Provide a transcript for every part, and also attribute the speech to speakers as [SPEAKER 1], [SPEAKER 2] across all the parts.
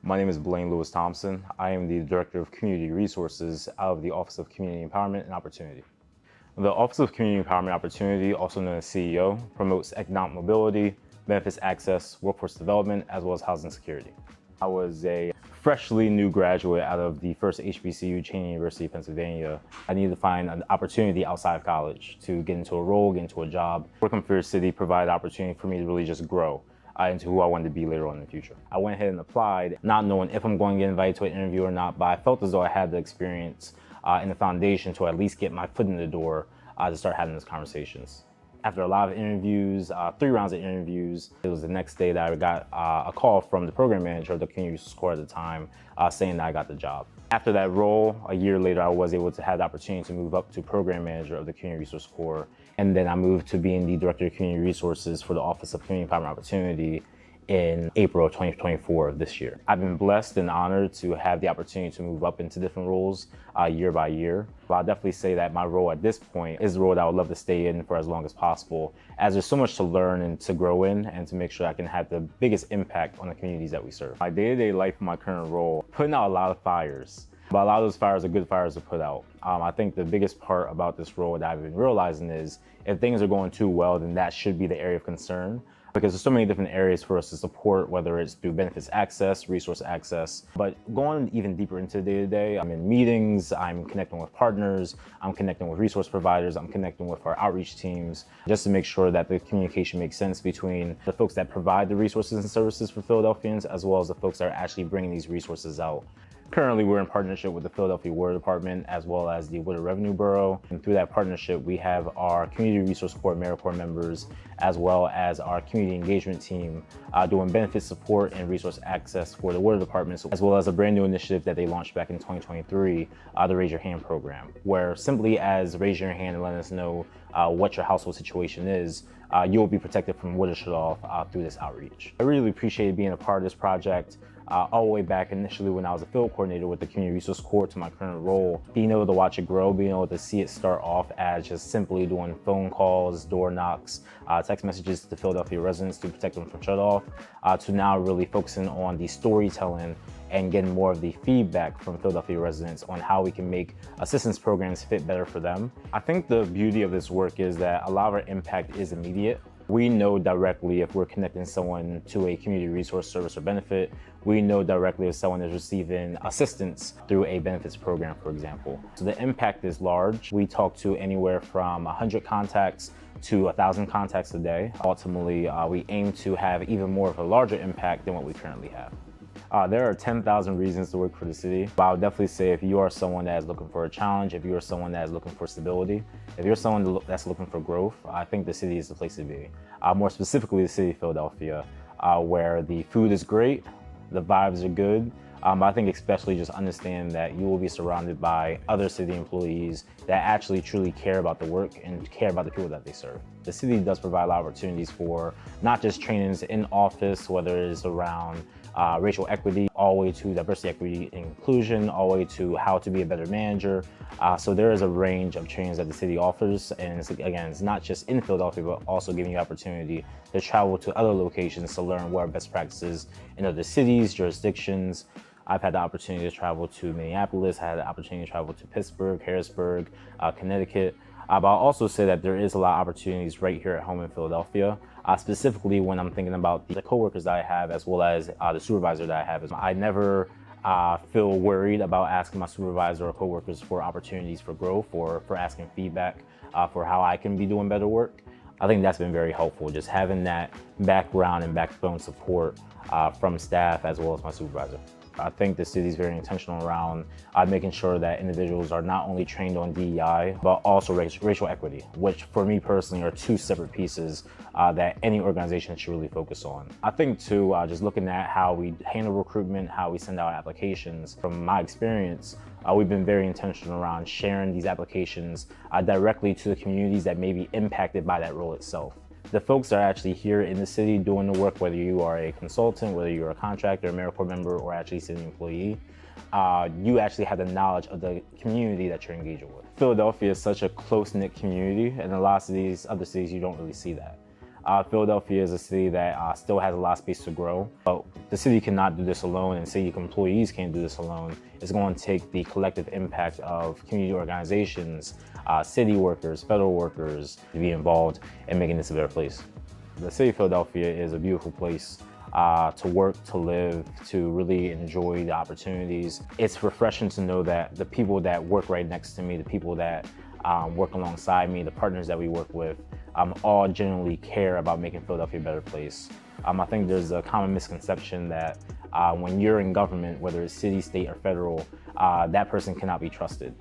[SPEAKER 1] My name is Blaine Lewis Thompson. I am the Director of Community Resources out of the Office of Community Empowerment and Opportunity. The Office of Community Empowerment and Opportunity, also known as CEO, promotes economic mobility, benefits access, workforce development, as well as housing security. I was a freshly new graduate out of the first HBCU, Cheney University of Pennsylvania. I needed to find an opportunity outside of college to get into a role, get into a job. Working for your city provided opportunity for me to really just grow into who I wanted to be later on in the future. I went ahead and applied, not knowing if I'm going to get invited to an interview or not, but I felt as though I had the experience and the foundation to at least get my foot in the door to start having those conversations. After a lot of interviews, 3 rounds of interviews, it was the next day that I got a call from the program manager of the community resource corps at the time saying that I got the job. After that role, a year later, I was able to have the opportunity to move up to program manager of the community resource corps. And then I moved to being the director of community resources for the Office of Community Empowerment and Opportunity in April of 2024 of this year. I've been blessed and honored to have the opportunity to move up into different roles year by year. But I'll definitely say that my role at this point is the role that I would love to stay in for as long as possible, as there's so much to learn and to grow in and to make sure I can have the biggest impact on the communities that we serve. My day-to-day life in my current role, putting out a lot of fires. But a lot of those fires are good fires to put out. I think the biggest part about this role that I've been realizing is if things are going too well, then that should be the area of concern, because there's so many different areas for us to support, whether it's through benefits access, resource access. But going even deeper into the day-to-day, I'm in meetings, I'm connecting with partners, I'm connecting with resource providers, I'm connecting with our outreach teams, just to make sure that the communication makes sense between the folks that provide the resources and services for Philadelphians, as well as the folks that are actually bringing these resources out. Currently, we're in partnership with the Philadelphia Water Department as well as the Water Revenue Bureau. And through that partnership, we have our Community Resource Corps AmeriCorps members, as well as our community engagement team doing benefit support and resource access for the Water Department, as well as a brand new initiative that they launched back in 2023, the Raise Your Hand program, where simply as raise your hand and let us know what your household situation is, you will be protected from water shutoff through this outreach. I really appreciated being a part of this project. All the way back initially when I was a field coordinator with the Community Resource Corps to my current role, being able to watch it grow, being able to see it start off as just simply doing phone calls, door knocks, text messages to Philadelphia residents to protect them from shutoff, to now really focusing on the storytelling and getting more of the feedback from Philadelphia residents on how we can make assistance programs fit better for them. I think the beauty of this work is that a lot of our impact is immediate. We know directly if we're connecting someone to a community resource service or benefit. We know directly if someone is receiving assistance through a benefits program, for example. So the impact is large. We talk to anywhere from 100 contacts to 1,000 contacts a day. Ultimately, we aim to have even more of a larger impact than what we currently have. There are 10,000 reasons to work for the city, but I would definitely say if you are someone that is looking for a challenge, if you are someone that is looking for stability, if you're someone that's looking for growth, I think the city is the place to be. More specifically, the city of Philadelphia, where the food is great, the vibes are good, but I think especially just understand that you will be surrounded by other city employees that actually truly care about the work and care about the people that they serve. The city does provide a lot of opportunities for not just trainings in office, whether it's around racial equity, all the way to diversity, equity, and inclusion, all the way to how to be a better manager. So there is a range of trainings that the city offers. And it's not just in Philadelphia, but also giving you opportunity to travel to other locations to learn what are best practices in other cities, jurisdictions. I've had the opportunity to travel to Minneapolis, I had the opportunity to travel to Pittsburgh, Harrisburg, Connecticut. But I'll also say that there is a lot of opportunities right here at home in Philadelphia, specifically when I'm thinking about the coworkers that I have, as well as the supervisor that I have. I never feel worried about asking my supervisor or coworkers for opportunities for growth or for asking feedback for how I can be doing better work. I think that's been very helpful, just having that background and backbone support from staff as well as my supervisor. I think the city is very intentional around making sure that individuals are not only trained on DEI, but also racial equity, which for me personally are 2 separate pieces that any organization should really focus on. I think too, just looking at how we handle recruitment, how we send out applications, from my experience, we've been very intentional around sharing these applications directly to the communities that may be impacted by that role itself. The folks that are actually here in the city doing the work, whether you are a consultant, whether you're a contractor, AmeriCorps member, or actually city employee, you actually have the knowledge of the community that you're engaging with. Philadelphia is such a close-knit community, and in a lot of these other cities, you don't really see that. Philadelphia is a city that still has a lot of space to grow, but the city cannot do this alone, and city employees can't do this alone. It's going to take the collective impact of community organizations, city workers, federal workers to be involved in making this a better place. The city of Philadelphia is a beautiful place to work, to live, to really enjoy the opportunities. It's refreshing to know that the people that work right next to me, the people that work alongside me, the partners that we work with, all genuinely care about making Philadelphia a better place. I think there's a common misconception that when you're in government, whether it's city, state, or federal, that person cannot be trusted.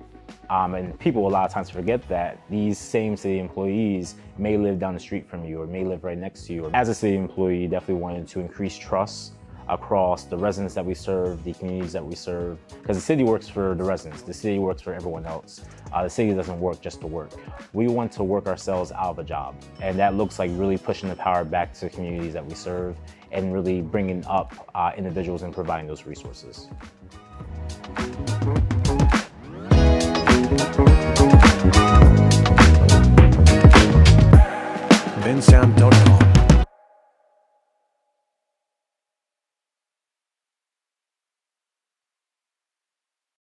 [SPEAKER 1] And people a lot of times forget that these same city employees may live down the street from you or may live right next to you. As a city employee, definitely wanted to increase trust across the residents that we serve, the communities that we serve, because the city works for the residents, the city works for everyone else. The city doesn't work just to work. We want to work ourselves out of a job, and that looks like really pushing the power back to the communities that we serve and really bringing up individuals and providing those resources.